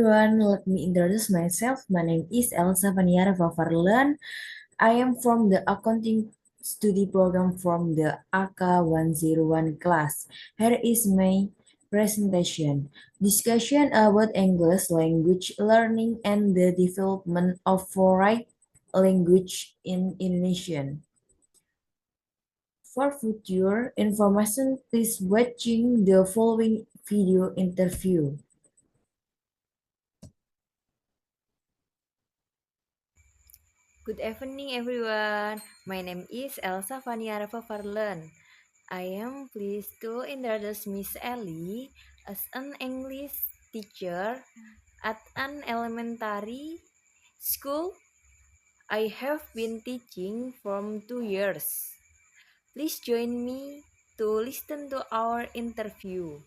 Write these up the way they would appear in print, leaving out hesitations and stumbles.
everyone, let me introduce myself. My name is Elsa Vaniara Vavarlan. I am from the accounting study program from the AK 101 class. Here is my presentation. Discussion about English language learning and the development of foreign language in Indonesian. For future information, please watching the following video interview. Good evening, everyone. My name is Elsa Vaniara Vavarlan. I am pleased to introduce Miss Ellie as an English teacher at an elementary school. I have been teaching from 2 years. Please join me to listen to our interview.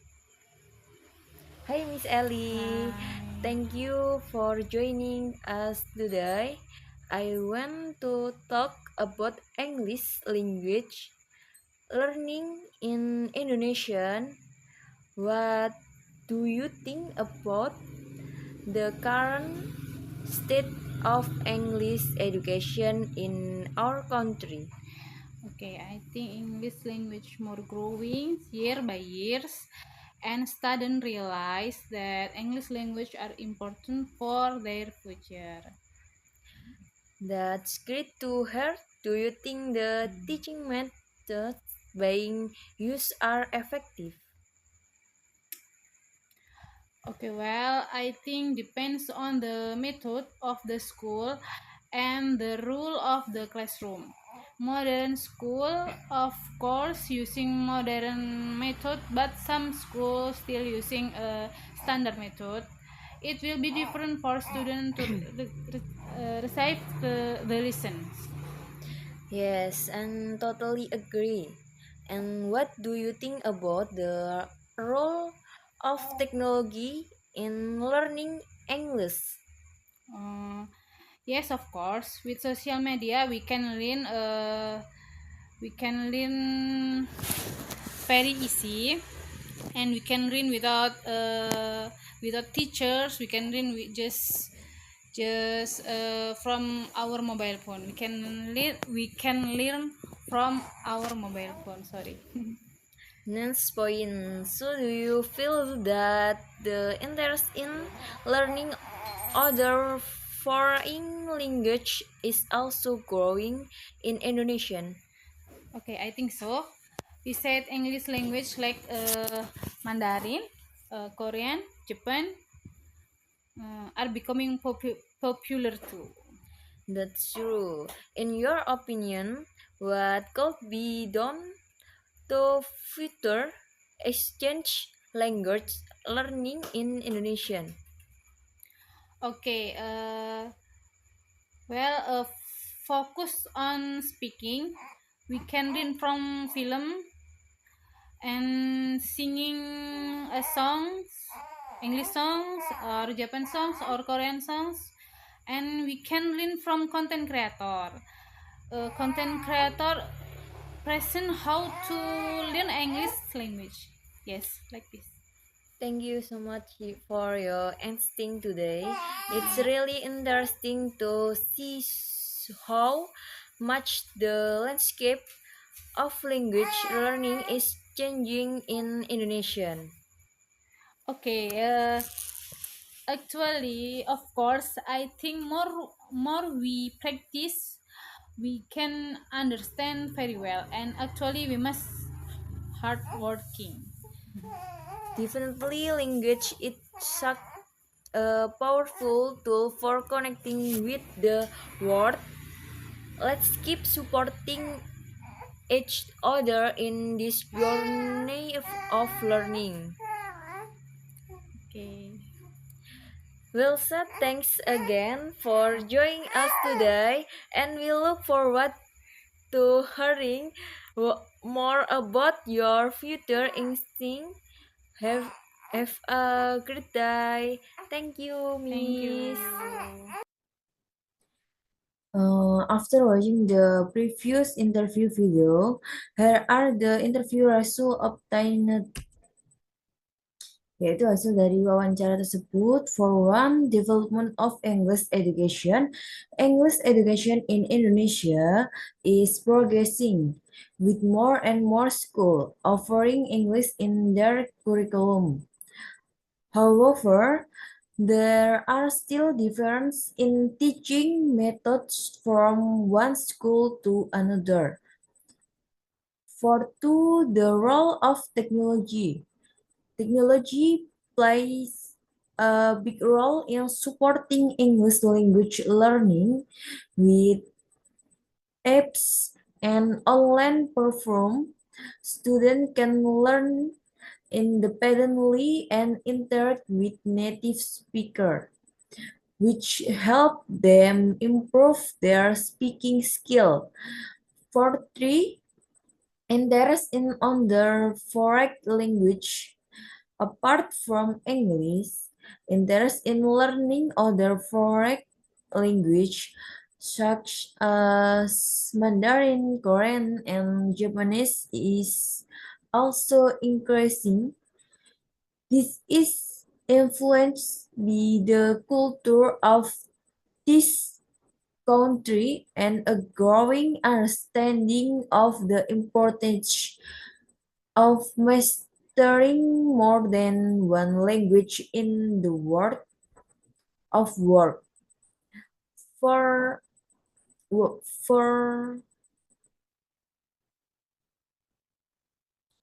Hi, Miss Ellie. Hi. Thank you for joining us today. I want to talk about English language learning in Indonesian. What do you think about the current state of English education in our country? Okay, I think English language more growing year by years, and students realize that English language are important for their future. That's great to hear. Do you think the teaching methods being used are effective? Okay, well, I think depends on the method of the school and the rule of the classroom. Modern school, of course, using modern method, but some schools still using a standard method. It will be different for students to receive the lessons. Yes, and totally agree. And what do you think about the role of technology in learning English? Uh, yes, of course. With social media, we can learn very easy, and we can learn without teachers. We can learn with just from our mobile phone. We can learn from our mobile phone. Sorry. Next point. So, do you feel that the interest in learning other foreign language is also growing in Indonesian? Okay, I think so. We said English language like Mandarin, Korean, Japan are becoming popular too. That's true. In your opinion, what could be done to further exchange language learning in Indonesian? Okay, well, focus on speaking. We can learn from film and singing songs, English songs or Japan songs or Korean songs, and we can learn from content creator. Content creator present how to learn English language. Yes, like this. Thank you so much for your instinct today. It's really interesting to see how much the landscape of language learning is changing in Indonesian. Okay, actually, of course, I think more we practice, we can understand very well, and actually, we must hard working. Definitely, language is such a powerful tool for connecting with the world. Let's keep supporting each other in this journey of learning. Okay, Wilsa, thanks again for joining us today, and we look forward to hearing more about your future instinct. Have, have a great day. Thank you, thank Miss. you. After watching the previous interview video, here are the interview results obtained Yaitu hasil dari wawancara tersebut. For one, development of English education. English education in Indonesia is progressing with more and more school offering English in their curriculum. However, there are still differences in teaching methods from one school to another. For two, the role of technology. Technology plays a big role in supporting English language learning with apps and online platform. Students can learn independently and interact with native speaker, which help them improve their speaking skill. For three, interest in other foreign language. Apart from English, interest in learning other foreign language such as Mandarin, Korean, and Japanese is also increasing. This is influenced by the culture of this country and a growing understanding of the importance of mastering more than one language in the world of work. For for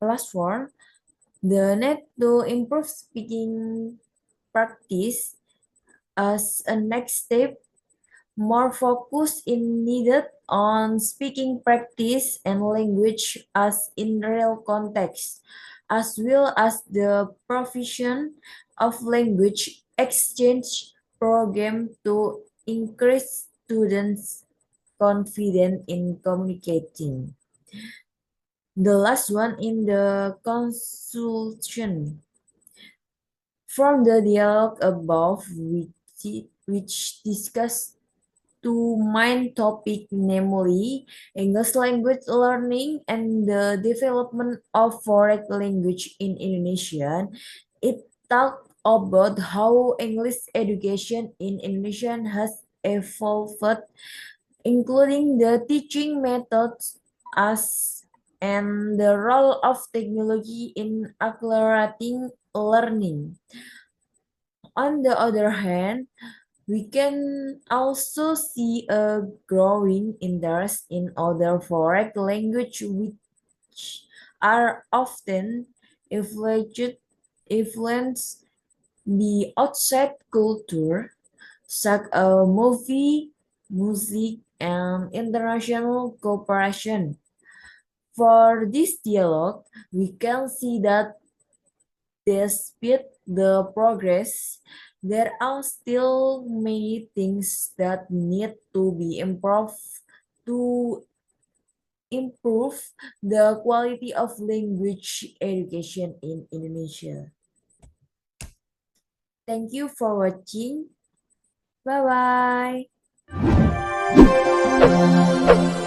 last one, the need to improve speaking practice as a next step. More focus is needed on speaking practice and language as in real context, as well as the provision of language exchange program to increase students' confidence in communicating. The last one in the consultation. From the dialogue above, which discussed two main topics, namely English language learning and the development of foreign language in Indonesia. It talked about how English education in Indonesia has evolved, including the teaching methods as and the role of technology in accelerating learning. On the other hand, we can also see a growing interest in other foreign languages which are often influenced by outside culture, such as movie, music, and international cooperation. For this dialogue, we can see that despite the progress, there are still many things that need to be improved to improve the quality of language education in Indonesia. Thank you for watching. Bye bye.